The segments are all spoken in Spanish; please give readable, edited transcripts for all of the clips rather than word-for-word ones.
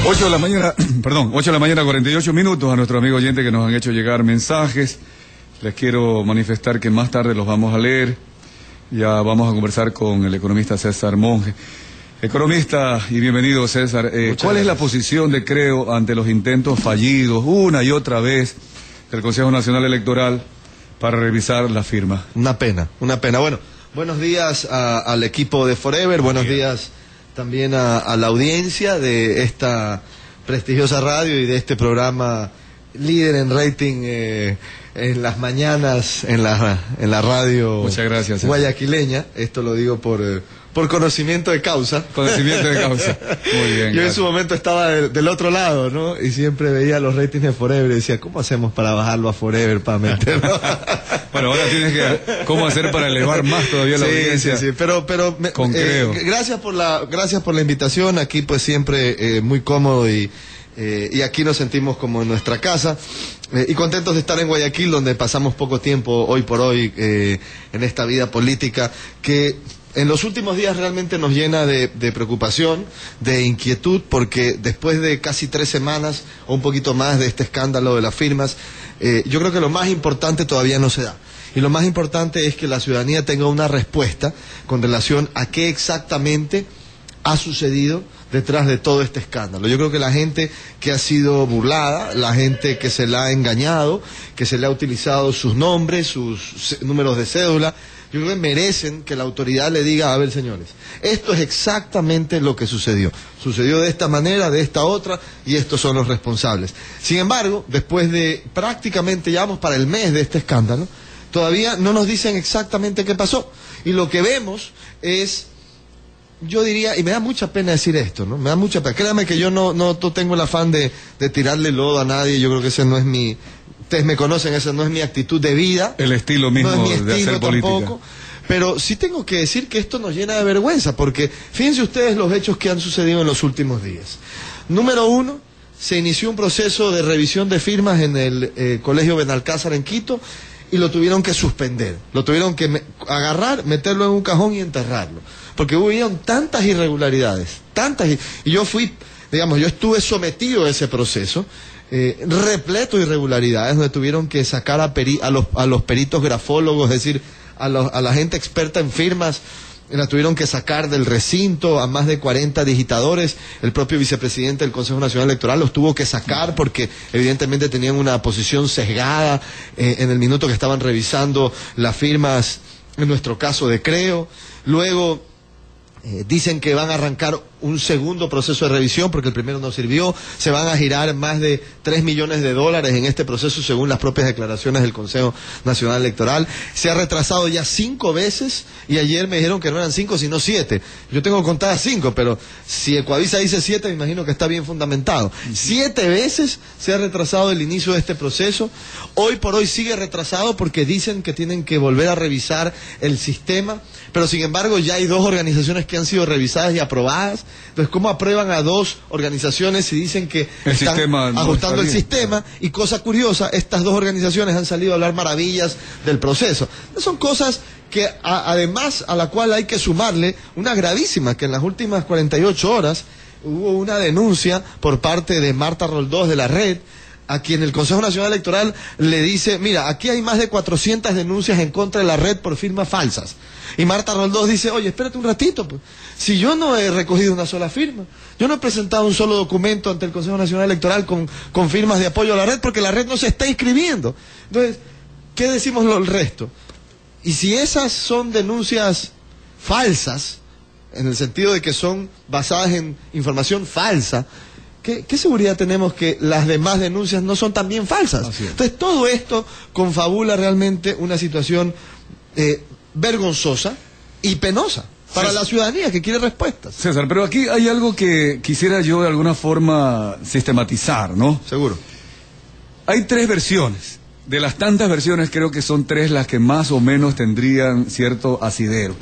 8 de la mañana, perdón, 8 de la mañana, 48 minutos. A nuestros amigos oyentes que nos han hecho llegar mensajes, les quiero manifestar que más tarde los vamos a leer. Ya vamos a conversar con el economista César Monge. Economista, y bienvenido, César. ¿Cuál es la posición de Creo ante los intentos fallidos una y otra vez del Consejo Nacional Electoral para revisar la firma? Una pena, una pena. Bueno, buenos días al equipo de Forever, buenos días también a la audiencia de esta prestigiosa radio y de este programa líder en rating en las mañanas en la radio. Muchas gracias, guayaquileña. Esto lo digo por conocimiento de causa. Conocimiento de causa. Muy bien. Yo en su momento estaba del otro lado, ¿no? Y siempre veía los ratings de Forever y decía, ¿cómo hacemos para bajarlo a Forever, para meterlo? Bueno, ahora tienes que, ¿cómo hacer para elevar más todavía la audiencia? Sí, pero con Creo. Gracias por la invitación. Aquí pues siempre muy cómodo y aquí nos sentimos como en nuestra casa y contentos de estar en Guayaquil, donde pasamos poco tiempo hoy por hoy en esta vida política que en los últimos días realmente nos llena de preocupación, de inquietud, porque después de casi 3 semanas o un poquito más de este escándalo de las firmas, yo creo que lo más importante todavía no se da. Y lo más importante es que la ciudadanía tenga una respuesta con relación a qué exactamente ha sucedido detrás de todo este escándalo. Yo creo que la gente que ha sido burlada, la gente que se la ha engañado, que se le ha utilizado sus nombres, sus números de cédula, yo creo que merecen que la autoridad le diga, a ver, señores, esto es exactamente lo que sucedió. Sucedió de esta manera, de esta otra, y estos son los responsables. Sin embargo, después de prácticamente, ya vamos para el mes de este escándalo, todavía no nos dicen exactamente qué pasó. Y lo que vemos es, yo diría, y me da mucha pena decir esto, ¿no? Me da mucha pena. Créame que yo no tengo el afán de tirarle lodo a nadie. Yo creo que ese no es mi... Ustedes me conocen, esa no es mi actitud de vida. El estilo mismo no es mi estilo de hacer política. Tampoco. Pero sí tengo que decir que esto nos llena de vergüenza, porque fíjense ustedes los hechos que han sucedido en los últimos días. Número 1, se inició un proceso de revisión de firmas en el Colegio Benalcázar en Quito, y lo tuvieron que suspender, lo tuvieron que agarrar, meterlo en un cajón y enterrarlo, porque hubieron tantas irregularidades, y yo estuve sometido a ese proceso, repleto de irregularidades, donde tuvieron que sacar a los peritos grafólogos, es decir, a la gente experta en firmas, la tuvieron que sacar del recinto, a más de 40 digitadores. El propio vicepresidente del Consejo Nacional Electoral los tuvo que sacar porque evidentemente tenían una posición sesgada en el minuto que estaban revisando las firmas, en nuestro caso de Creo. Luego dicen que van a arrancar un segundo proceso de revisión porque el primero no sirvió. Se van a girar más de $3 millones en este proceso, según las propias declaraciones del Consejo Nacional Electoral. Se ha retrasado ya 5 veces y ayer me dijeron que no eran 5 sino 7. Yo tengo contadas 5, pero si Ecuavisa dice 7, me imagino que está bien fundamentado. 7 veces se ha retrasado el inicio de este proceso. Hoy por hoy sigue retrasado porque dicen que tienen que volver a revisar el sistema, pero sin embargo ya hay 2 organizaciones que han sido revisadas y aprobadas. Entonces, ¿cómo aprueban a 2 organizaciones si dicen que están ajustando el sistema? Y cosa curiosa, estas 2 organizaciones han salido a hablar maravillas del proceso. Son cosas que además a la cual hay que sumarle una gravísima, que en las últimas 48 horas hubo una denuncia por parte de Marta Roldós de la Red, a quien el Consejo Nacional Electoral le dice, mira, aquí hay más de 400 denuncias en contra de la Red por firmas falsas. Y Marta Roldós dice, oye, espérate un ratito, pues. Si yo no he recogido una sola firma, yo no he presentado un solo documento ante el Consejo Nacional Electoral con firmas de apoyo a la Red, porque la Red no se está inscribiendo. Entonces, ¿qué decimos el resto? Y si esas son denuncias falsas, en el sentido de que son basadas en información falsa, ¿qué seguridad tenemos que las demás denuncias no son también falsas? Entonces, todo esto confabula realmente una situación vergonzosa y penosa para la ciudadanía que quiere respuestas. César, pero aquí hay algo que quisiera yo de alguna forma sistematizar, ¿no? Seguro. Hay 3 versiones. De las tantas versiones, creo que son 3 las que más o menos tendrían cierto asidero.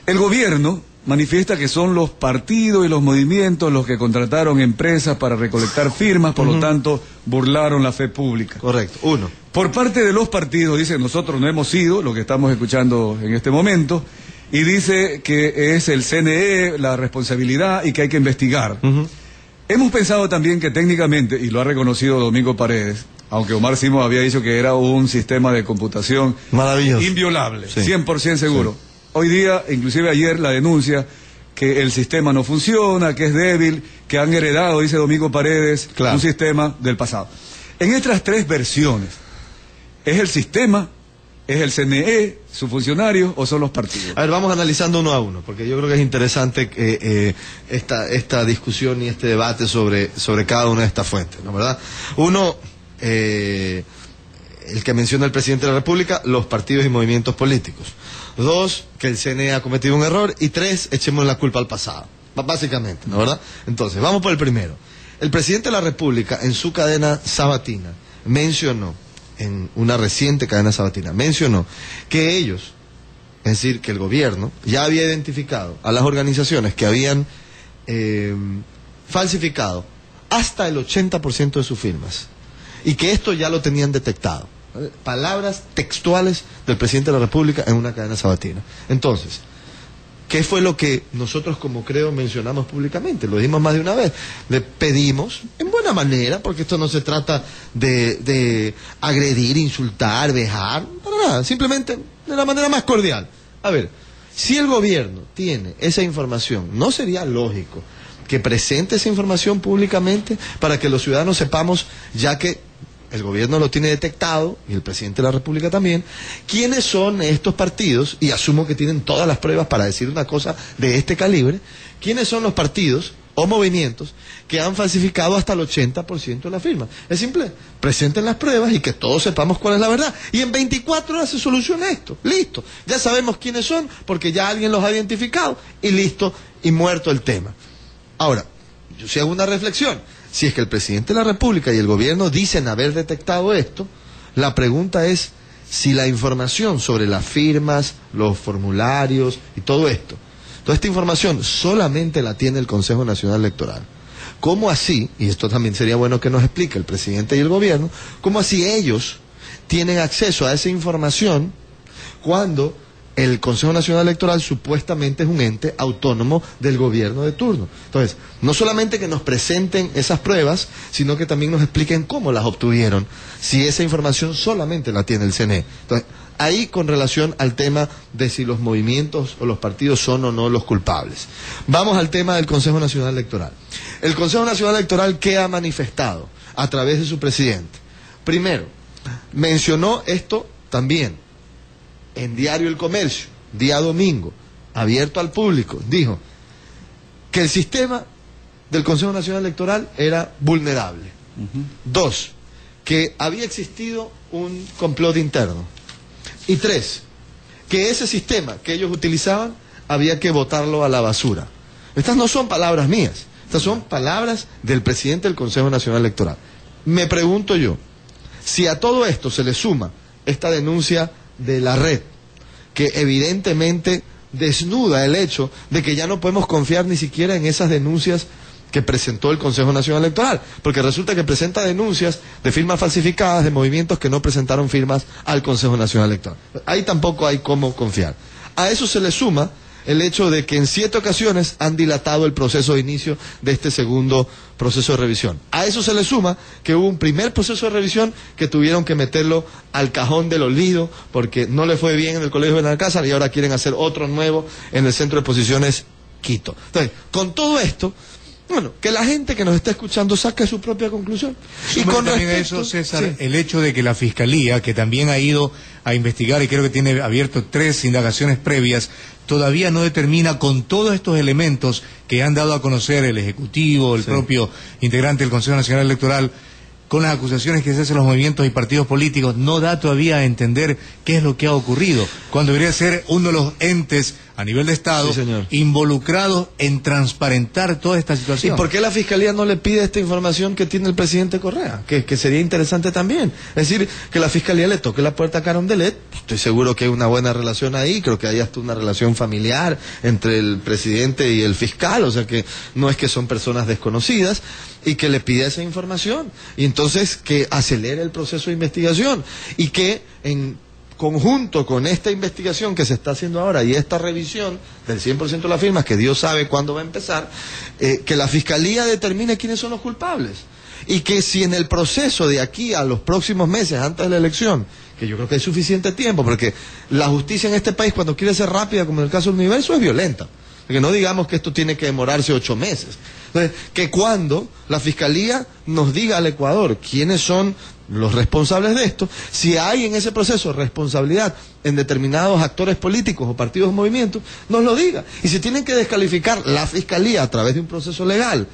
El gobierno manifiesta que son los partidos y los movimientos los que contrataron empresas para recolectar firmas, por lo tanto, burlaron la fe pública. Correcto, 1. Por parte de los partidos, dice, nosotros no hemos sido, lo que estamos escuchando en este momento, y dice que es el CNE la responsabilidad y que hay que investigar. Hemos pensado también que técnicamente, y lo ha reconocido Domingo Paredes, aunque Omar Simos había dicho que era un sistema de computación maravilloso, inviolable, sí, 100% seguro. Sí. Hoy día, inclusive ayer, la denuncia que el sistema no funciona, que es débil, que han heredado, dice Domingo Paredes, claro, un sistema del pasado. En estas tres versiones, ¿es el sistema, es el CNE, sus funcionarios o son los partidos? A ver, vamos analizando uno a uno, porque yo creo que es interesante esta discusión y este debate sobre cada una de estas fuentes, ¿no? ¿Verdad? Uno, el que menciona el presidente de la República, los partidos y movimientos políticos. Dos, que el CNE ha cometido un error. Y tres, echemos la culpa al pasado, básicamente, ¿no? ¿Verdad? Entonces, vamos por el primero. El presidente de la República, en su cadena sabatina, mencionó, en una reciente cadena sabatina, mencionó que ellos, es decir, que el gobierno ya había identificado a las organizaciones que habían falsificado hasta el 80% de sus firmas, y que esto ya lo tenían detectado. Palabras textuales del presidente de la República en una cadena sabatina. Entonces, ¿qué fue lo que nosotros, como creo, mencionamos públicamente? Lo dijimos más de una vez. Le pedimos, en buena manera, porque esto no se trata de agredir, insultar, vejar, para nada, simplemente de la manera más cordial. A ver, si el gobierno tiene esa información, ¿no sería lógico que presente esa información públicamente para que los ciudadanos sepamos, ya que el gobierno lo tiene detectado, y el presidente de la República también, quiénes son estos partidos, y asumo que tienen todas las pruebas para decir una cosa de este calibre, quiénes son los partidos o movimientos que han falsificado hasta el 80% de la firma? Es simple, presenten las pruebas y que todos sepamos cuál es la verdad. Y en 24 horas se soluciona esto, listo. Ya sabemos quiénes son, porque ya alguien los ha identificado, y listo, y muerto el tema. Ahora, yo sí hago una reflexión. Si es que el presidente de la República y el gobierno dicen haber detectado esto, la pregunta es si la información sobre las firmas, los formularios y todo esto, toda esta información solamente la tiene el Consejo Nacional Electoral. ¿Cómo así, y esto también sería bueno que nos explique el presidente y el gobierno, cómo así ellos tienen acceso a esa información cuando el Consejo Nacional Electoral supuestamente es un ente autónomo del gobierno de turno? Entonces, no solamente que nos presenten esas pruebas, sino que también nos expliquen cómo las obtuvieron, si esa información solamente la tiene el CNE. Entonces, ahí con relación al tema de si los movimientos o los partidos son o no los culpables. Vamos al tema del Consejo Nacional Electoral. El Consejo Nacional Electoral, ¿qué ha manifestado a través de su presidente? Primero, mencionó esto también en Diario El Comercio, día domingo, abierto al público, dijo que el sistema del Consejo Nacional Electoral era vulnerable. Dos, que había existido un complot interno. Y tres, que ese sistema que ellos utilizaban había que botarlo a la basura. Estas no son palabras mías, estas son palabras del presidente del Consejo Nacional Electoral. Me pregunto yo, si a todo esto se le suma esta denuncia de la red, que evidentemente desnuda el hecho de que ya no podemos confiar ni siquiera en esas denuncias que presentó el Consejo Nacional Electoral, porque resulta que presenta denuncias de firmas falsificadas de movimientos que no presentaron firmas al Consejo Nacional Electoral. Ahí tampoco hay cómo confiar. A eso se le suma el hecho de que en 7 ocasiones han dilatado el proceso de inicio de este segundo proceso de revisión. A eso se le suma que hubo un primer proceso de revisión que tuvieron que meterlo al cajón del olvido porque no le fue bien en el Colegio Benalcázar y ahora quieren hacer otro nuevo en el Centro de Exposiciones Quito. Entonces, con todo esto, bueno, que la gente que nos está escuchando saque su propia conclusión. Y con también respecto, a eso, César, sí, el hecho de que la Fiscalía, que también ha ido a investigar y creo que tiene abierto 3 indagaciones previas, todavía no determina con todos estos elementos que han dado a conocer el Ejecutivo, el propio integrante del Consejo Nacional Electoral, con las acusaciones que se hacen los movimientos y partidos políticos, no da todavía a entender qué es lo que ha ocurrido, cuando debería ser uno de los entes a nivel de Estado involucrados en transparentar toda esta situación. ¿Y por qué la Fiscalía no le pide esta información que tiene el presidente Correa? Que sería interesante también. Es decir, que la Fiscalía le toque la puerta a Carondelet. Estoy seguro que hay una buena relación ahí, creo que hay hasta una relación familiar entre el presidente y el fiscal, o sea que no es que son personas desconocidas, y que le pida esa información. Y entonces que acelere el proceso de investigación y que en conjunto con esta investigación que se está haciendo ahora y esta revisión del 100% de las firmas, que Dios sabe cuándo va a empezar, que la Fiscalía determine quiénes son los culpables. Y que si en el proceso de aquí a los próximos meses, antes de la elección, que yo creo que hay suficiente tiempo, porque la justicia en este país, cuando quiere ser rápida, como en el caso del Universo, es violenta. Que no digamos que esto tiene que demorarse 8 meses. Entonces, que cuando la Fiscalía nos diga al Ecuador quiénes son los responsables de esto, si hay en ese proceso responsabilidad en determinados actores políticos o partidos o movimientos, nos lo diga. Y si tienen que descalificar la Fiscalía a través de un proceso legal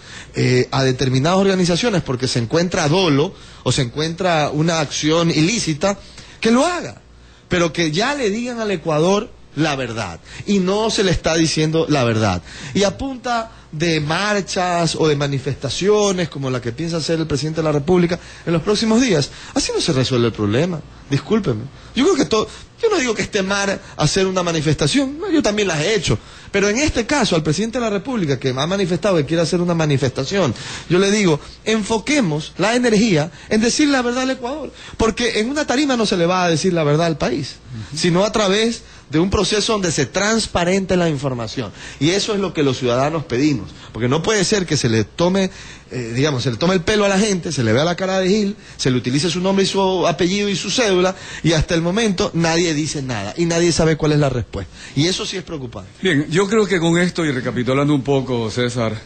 a determinadas organizaciones porque se encuentra dolo o se encuentra una acción ilícita, que lo haga. Pero que ya le digan al Ecuador la verdad, y no se le está diciendo la verdad. Y a punta de marchas o de manifestaciones como la que piensa hacer el presidente de la República en los próximos días, así no se resuelve el problema. Discúlpeme. Yo creo que yo no digo que esté mal hacer una manifestación, no, yo también las he hecho, pero en este caso al presidente de la República que ha manifestado que quiere hacer una manifestación, yo le digo, enfoquemos la energía en decir la verdad al Ecuador, porque en una tarima no se le va a decir la verdad al país, sino a través de un proceso donde se transparente la información. Y eso es lo que los ciudadanos pedimos. Porque no puede ser que se le tome, se le tome el pelo a la gente, se le vea la cara de Gil, se le utilice su nombre y su apellido y su cédula, y hasta el momento nadie dice nada, y nadie sabe cuál es la respuesta. Y eso sí es preocupante. Bien, yo creo que con esto, y recapitulando un poco, César,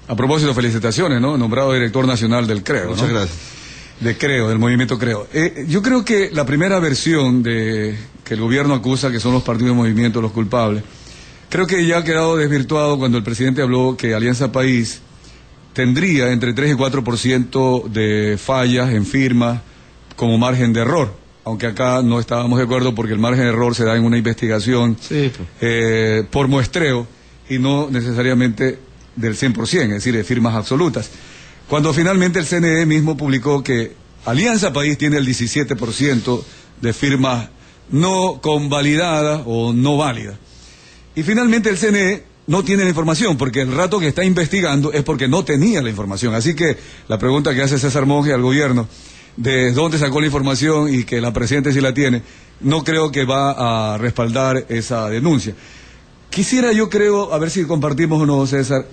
a propósito, felicitaciones, ¿no? Nombrado director nacional del CREO, Muchas ¿no? gracias. Del movimiento CREO. Yo creo que la primera versión que el gobierno acusa que son los partidos de movimiento los culpables, creo que ya ha quedado desvirtuado cuando el presidente habló que Alianza País tendría entre 3 y 4% de fallas en firmas como margen de error, aunque acá no estábamos de acuerdo porque el margen de error se da en una investigación por muestreo y no necesariamente del 100%, es decir, de firmas absolutas. Cuando finalmente el CNE mismo publicó que Alianza País tiene el 17% de firmas no convalidadas o no válidas. Y finalmente el CNE no tiene la información, porque el rato que está investigando es porque no tenía la información. Así que la pregunta que hace César Monge al gobierno, de dónde sacó la información y que la presidenta sí la tiene, no creo que va a respaldar esa denuncia. Quisiera, yo creo, a ver si compartimos o no, César,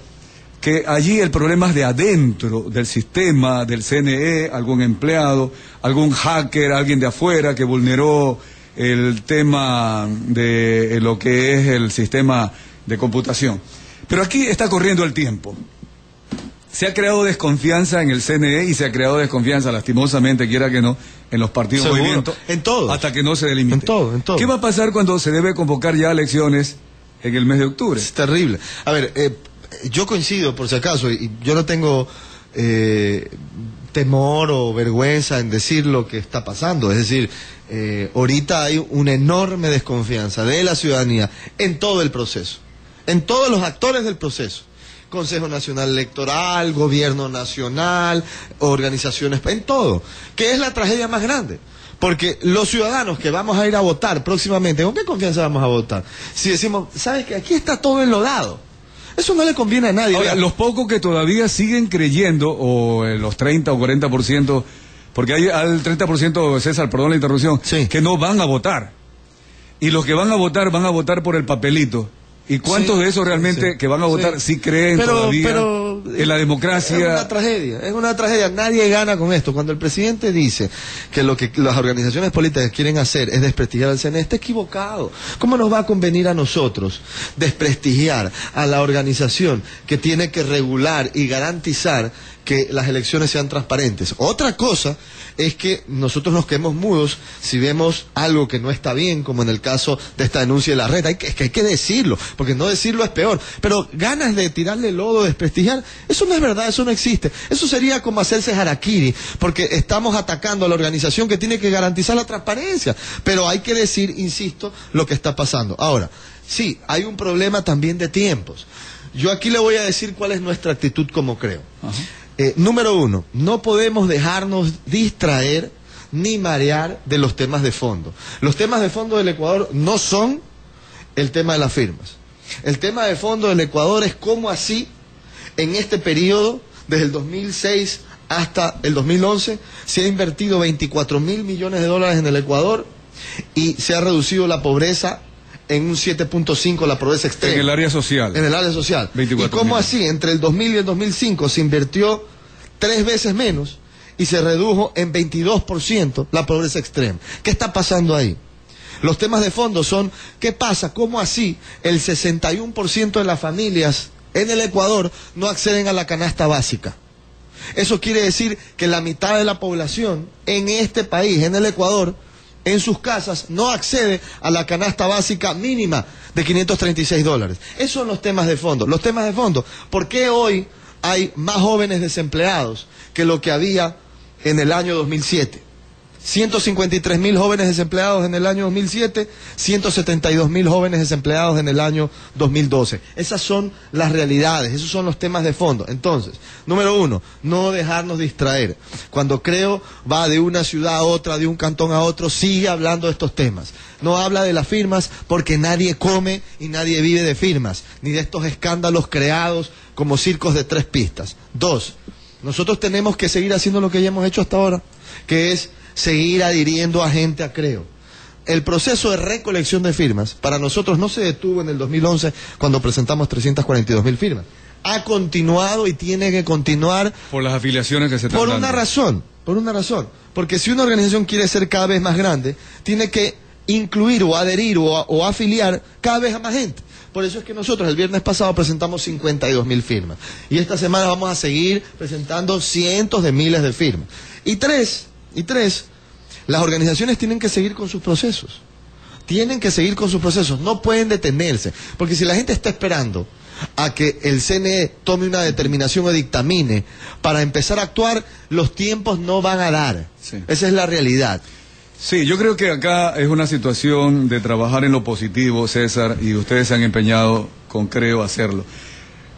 que allí el problema es de adentro del sistema del CNE, algún empleado, algún hacker, alguien de afuera que vulneró el tema de lo que es el sistema de computación. Pero aquí está corriendo el tiempo. Se ha creado desconfianza en el CNE y se ha creado desconfianza, lastimosamente, quiera que no, en los partidos de movimiento. En todo. Hasta que no se delimite. En todo. ¿Qué va a pasar cuando se debe convocar ya elecciones en el mes de octubre? Es terrible. A ver, yo coincido, por si acaso, y yo no tengo temor o vergüenza en decir lo que está pasando. Es decir, ahorita hay una enorme desconfianza de la ciudadanía en todo el proceso, en todos los actores del proceso. Consejo Nacional Electoral, Gobierno Nacional, organizaciones, en todo, que es la tragedia más grande. Porque los ciudadanos que vamos a ir a votar próximamente, ¿con qué confianza vamos a votar? Si decimos, ¿sabes que aquí está todo enlodado? Eso no le conviene a nadie. Ahora, los pocos que todavía siguen creyendo, o los 30 o 40%, porque hay al 30%, César, perdón la interrupción, sí, que no van a votar. Y los que van a votar por el papelito. ¿Y cuántos de esos realmente que van a votar sí creen todavía en la democracia? Es una tragedia, nadie gana con esto. Cuando el presidente dice que lo que las organizaciones políticas quieren hacer es desprestigiar al CNE, está equivocado. ¿Cómo nos va a convenir a nosotros desprestigiar a la organización que tiene que regular y garantizar que las elecciones sean transparentes? Otra cosa es que nosotros nos quedemos mudos si vemos algo que no está bien, como en el caso de esta denuncia de la red. Es que hay que decirlo, porque no decirlo es peor. Pero ganas de tirarle lodo, desprestigiar, eso no es verdad, eso no existe. Eso sería como hacerse harakiri, porque estamos atacando a la organización que tiene que garantizar la transparencia. Pero hay que decir, insisto, lo que está pasando. Ahora, sí, hay un problema también de tiempos. Yo aquí le voy a decir cuál es nuestra actitud como CREO. Ajá. Número uno, no podemos dejarnos distraer ni marear de los temas de fondo. Los temas de fondo del Ecuador no son el tema de las firmas. El tema de fondo del Ecuador es cómo así, en este periodo, desde el 2006 hasta el 2011, se ha invertido 24.000 millones de dólares en el Ecuador y se ha reducido la pobreza en un 7.5, la pobreza extrema. En el área social. En el área social. 24 ¿Y cómo millones. así? Entre el 2000 y el 2005 se invirtió 3 veces menos y se redujo en 22% la pobreza extrema. ¿Qué está pasando ahí? Los temas de fondo son, ¿qué pasa? ¿Cómo así el 61% de las familias en el Ecuador no acceden a la canasta básica? Eso quiere decir que la mitad de la población en este país, en el Ecuador, en sus casas, no accede a la canasta básica mínima de $536. Esos son los temas de fondo. Los temas de fondo, ¿por qué hoy hay más jóvenes desempleados que lo que había en el año 2007? 153.000 jóvenes desempleados en el año 2007, 172.000 jóvenes desempleados en el año 2012. Esas son las realidades, esos son los temas de fondo. Entonces, número 1, no dejarnos distraer. Cuando Creo va de una ciudad a otra, de un cantón a otro, sigue hablando de estos temas. No habla de las firmas porque nadie come y nadie vive de firmas, ni de estos escándalos creados como circos de 3 pistas. 2, nosotros tenemos que seguir haciendo lo que ya hemos hecho hasta ahora, que es seguir adhiriendo a gente a Creo. El proceso de recolección de firmas para nosotros no se detuvo en el 2011 cuando presentamos 342.000 firmas. Ha continuado y tiene que continuar por las afiliaciones que se están por dando. una razón. Porque si una organización quiere ser cada vez más grande, tiene que incluir o adherir o afiliar cada vez a más gente. Por eso es que nosotros el viernes pasado presentamos 52.000 firmas. Y esta semana vamos a seguir presentando cientos de miles de firmas. Y tres, las organizaciones tienen que seguir con sus procesos. Tienen que seguir con sus procesos, no pueden detenerse. Porque si la gente está esperando a que el CNE tome una determinación o dictamine para empezar a actuar, los tiempos no van a dar. Sí. Esa es la realidad. Sí, yo creo que acá es una situación de trabajar en lo positivo, César, y ustedes se han empeñado con Creo a hacerlo.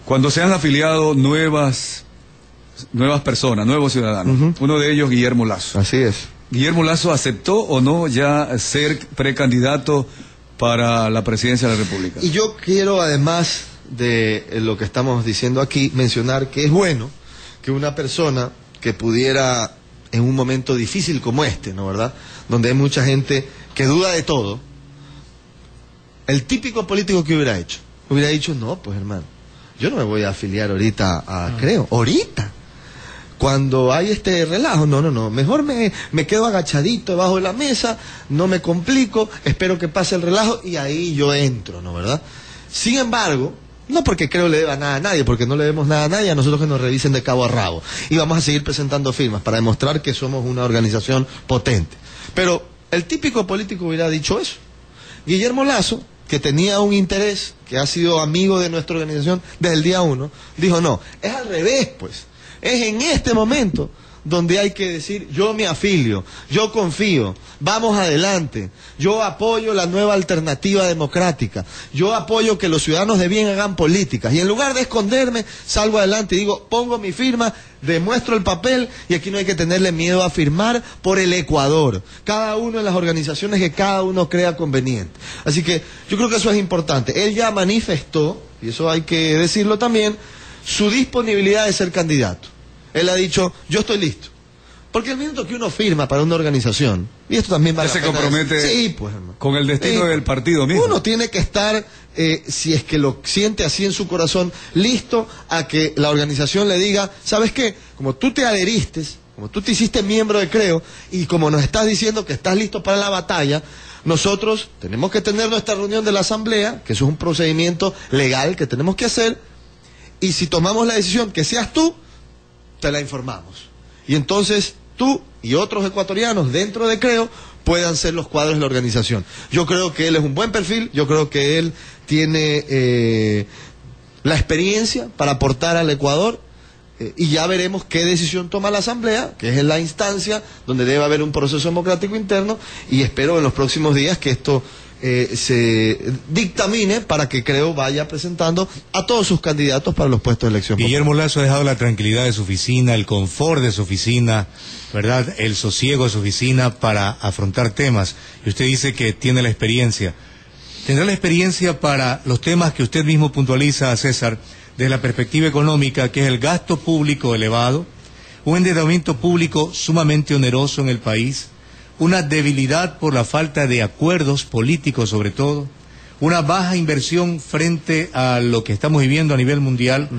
Cuando se han afiliado nuevas personas, nuevos ciudadanos, uno de ellos Guillermo Lasso. Así es. ¿Guillermo Lasso aceptó o no ya ser precandidato para la presidencia de la República? Y yo quiero, además de lo que estamos diciendo aquí, mencionar que es bueno que una persona que pudiera, en un momento difícil como este, ¿no verdad?, donde hay mucha gente que duda de todo, el típico político que hubiera dicho, no, pues hermano, yo no me voy a afiliar ahorita a Creo, ahorita. Cuando hay este relajo, no, mejor me quedo agachadito debajo de la mesa, no me complico, espero que pase el relajo y ahí yo entro, ¿no verdad? Sin embargo, no porque Creo le deba nada a nadie, porque no le debemos nada a nadie, a nosotros que nos revisen de cabo a rabo. Y vamos a seguir presentando firmas para demostrar que somos una organización potente. Pero el típico político hubiera dicho eso. Guillermo Lasso, que tenía un interés, que ha sido amigo de nuestra organización desde el día 1, dijo no, es al revés pues. Es en este momento donde hay que decir, yo me afilio, yo confío, vamos adelante, yo apoyo la nueva alternativa democrática, yo apoyo que los ciudadanos de bien hagan políticas, y en lugar de esconderme, salgo adelante y digo, pongo mi firma, demuestro el papel, y aquí no hay que tenerle miedo a firmar por el Ecuador, cada uno en las organizaciones que cada uno crea conveniente. Así que yo creo que eso es importante. Él ya manifestó, y eso hay que decirlo también, su disponibilidad de ser candidato. Él ha dicho, yo estoy listo. Porque el minuto que uno firma para una organización, y esto también va a se compromete sí, pues, con el destino del partido mismo. Uno tiene que estar, si es que lo siente así en su corazón, listo a que la organización le diga, ¿sabes qué? Como tú te adheriste, como tú te hiciste miembro de Creo, y como nos estás diciendo que estás listo para la batalla, nosotros tenemos que tener nuestra reunión de la asamblea, que eso es un procedimiento legal que tenemos que hacer, y si tomamos la decisión que seas tú, te la informamos. Y entonces tú y otros ecuatorianos dentro de Creo puedan ser los cuadros de la organización. Yo creo que él es un buen perfil, yo creo que él tiene la experiencia para aportar al Ecuador, y ya veremos qué decisión toma la Asamblea, que es la instancia donde debe haber un proceso democrático interno, y espero en los próximos días que esto se dictamine para que Creo vaya presentando a todos sus candidatos para los puestos de elección. Guillermo Lasso ha dejado la tranquilidad de su oficina, el confort de su oficina, ¿verdad? El sosiego de su oficina para afrontar temas. Y usted dice que tiene la experiencia. ¿Tendrá la experiencia para los temas que usted mismo puntualiza, César, desde la perspectiva económica, que es el gasto público elevado, un endeudamiento público sumamente oneroso en el país, una debilidad por la falta de acuerdos políticos sobre todo, una baja inversión frente a lo que estamos viviendo a nivel mundial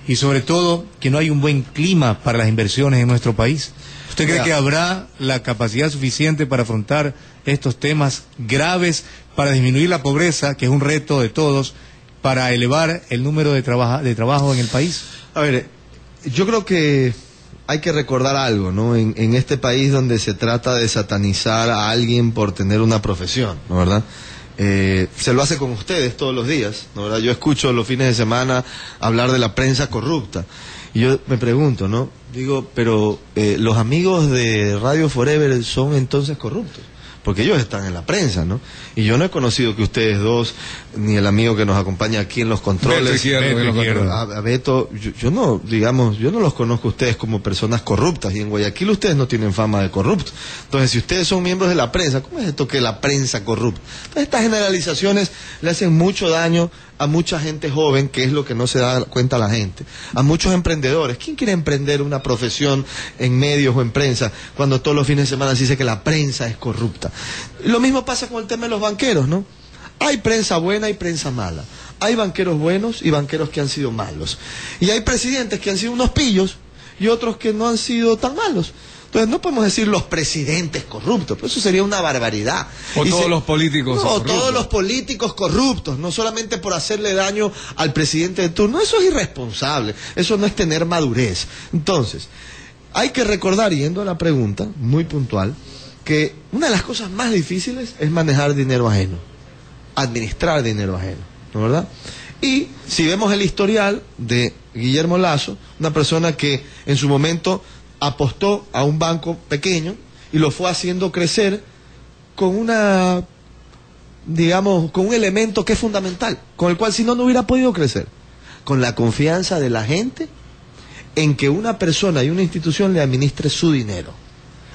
y sobre todo que no hay un buen clima para las inversiones en nuestro país. ¿Usted cree que habrá la capacidad suficiente para afrontar estos temas graves, para disminuir la pobreza, que es un reto de todos, para elevar el número de trabajo en el país? A ver, yo creo que hay que recordar algo, ¿no? En este país donde se trata de satanizar a alguien por tener una profesión, ¿no, verdad? Se lo hace con ustedes todos los días, ¿no, verdad? Yo escucho los fines de semana hablar de la prensa corrupta. Y yo me pregunto, ¿no? Digo, pero los amigos de Radio Forever son entonces corruptos, porque ellos están en la prensa, ¿no? Y yo no he conocido que ustedes dos, ni el amigo que nos acompaña aquí en los controles, a Beto, yo no, digamos, yo no los conozco a ustedes como personas corruptas, y en Guayaquil ustedes no tienen fama de corruptos. Entonces, si ustedes son miembros de la prensa, ¿cómo es esto que la prensa corrupta? Entonces, estas generalizaciones le hacen mucho daño a mucha gente joven, que es lo que no se da cuenta la gente, a muchos emprendedores. ¿Quién quiere emprender una profesión en medios o en prensa cuando todos los fines de semana se dice que la prensa es corrupta? Lo mismo pasa con el tema de los banqueros, ¿no? Hay prensa buena y prensa mala. Hay banqueros buenos y banqueros que han sido malos. Y hay presidentes que han sido unos pillos y otros que no han sido tan malos. Entonces no podemos decir los presidentes corruptos, pues eso sería una barbaridad. O todos los políticos corruptos. Todos los políticos corruptos, no solamente por hacerle daño al presidente de turno. Eso es irresponsable, eso no es tener madurez. Entonces, hay que recordar, yendo a la pregunta, muy puntual, que una de las cosas más difíciles es manejar dinero ajeno, administrar dinero ajeno, ¿no, verdad? Y si vemos el historial de Guillermo Lasso, una persona que en su momento apostó a un banco pequeño y lo fue haciendo crecer con una, digamos, con un elemento que es fundamental, con el cual si no, no hubiera podido crecer, con la confianza de la gente en que una persona y una institución le administre su dinero.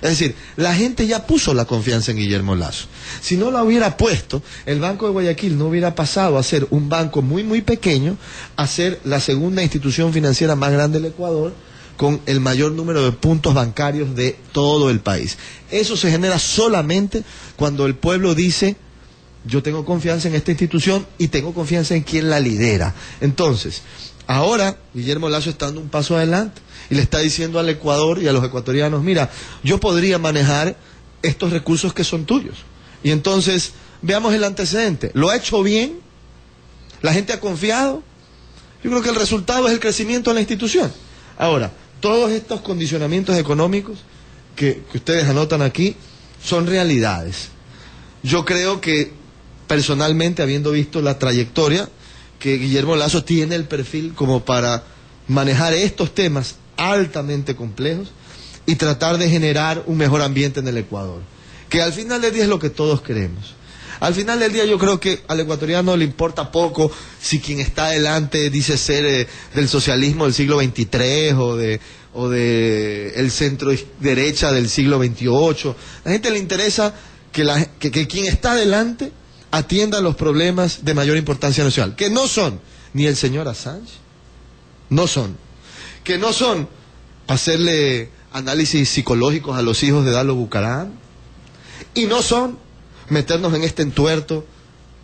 Es decir, la gente ya puso la confianza en Guillermo Lasso. Si no la hubiera puesto, el Banco de Guayaquil no hubiera pasado a ser un banco muy, muy pequeño, a ser la segunda institución financiera más grande del Ecuador, con el mayor número de puntos bancarios de todo el país. Eso se genera solamente cuando el pueblo dice: yo tengo confianza en esta institución y tengo confianza en quien la lidera. Entonces, ahora Guillermo Lasso está dando un paso adelante y le está diciendo al Ecuador y a los ecuatorianos: mira, yo podría manejar estos recursos que son tuyos. Y entonces, veamos el antecedente. ¿Lo ha hecho bien? ¿La gente ha confiado? Yo creo que el resultado es el crecimiento de la institución. Ahora, todos estos condicionamientos económicos que ustedes anotan aquí son realidades. Yo creo que, personalmente, habiendo visto la trayectoria, que Guillermo Lasso tiene el perfil como para manejar estos temas altamente complejos y tratar de generar un mejor ambiente en el Ecuador, que al final del día es lo que todos queremos. Al final del día yo creo que al ecuatoriano le importa poco si quien está adelante dice ser del socialismo del siglo XXIII o de el centro derecha del siglo XXVIII. A la gente le interesa que quien está adelante atienda los problemas de mayor importancia nacional, que no son ni el señor Assange, que no son hacerle análisis psicológicos a los hijos de Dalo Bucaram, y no son meternos en este entuerto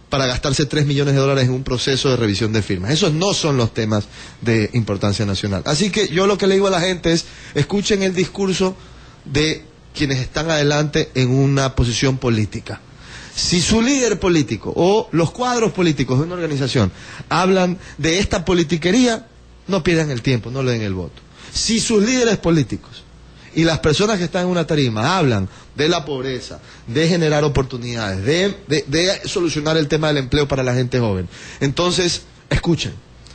para gastarse $3 millones en un proceso de revisión de firmas. Esos no son los temas de importancia nacional. Así que yo lo que le digo a la gente es: escuchen el discurso de quienes están adelante en una posición política. Si su líder político o los cuadros políticos de una organización hablan de esta politiquería, no pierdan el tiempo, no le den el voto. Si sus líderes políticos y las personas que están en una tarima hablan de la pobreza, de generar oportunidades, de solucionar el tema del empleo para la gente joven, entonces escuchen,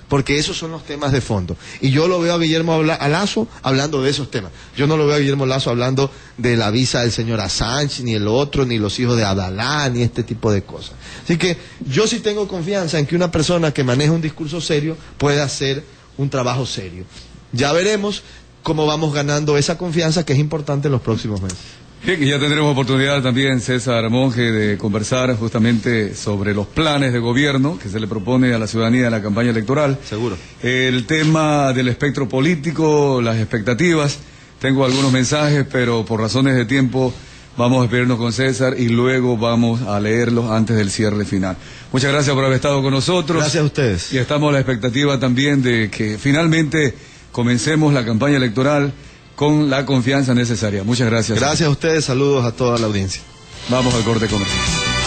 porque esos son los temas de fondo. Y yo lo veo a Guillermo Lasso hablando de esos temas. Yo no lo veo a Guillermo Lasso hablando de la visa del señor Assange, ni el otro, ni los hijos de Abdalá, ni este tipo de cosas. Así que yo sí tengo confianza en que una persona que maneja un discurso serio puede hacer un trabajo serio. Ya veremos cómo vamos ganando esa confianza, que es importante en los próximos meses. Bien, y ya tendremos oportunidad también, César Monge, de conversar justamente sobre los planes de gobierno que se le propone a la ciudadanía en la campaña electoral. Seguro. El tema del espectro político, las expectativas. Tengo algunos mensajes, pero por razones de tiempo Vamos a despedirnos con César y luego vamos a leerlos antes del cierre final. Muchas gracias por haber estado con nosotros. Gracias a ustedes. Y estamos a la expectativa también de que finalmente comencemos la campaña electoral con la confianza necesaria. Muchas gracias. Gracias a ustedes, saludos a toda la audiencia. Vamos al corte comercial.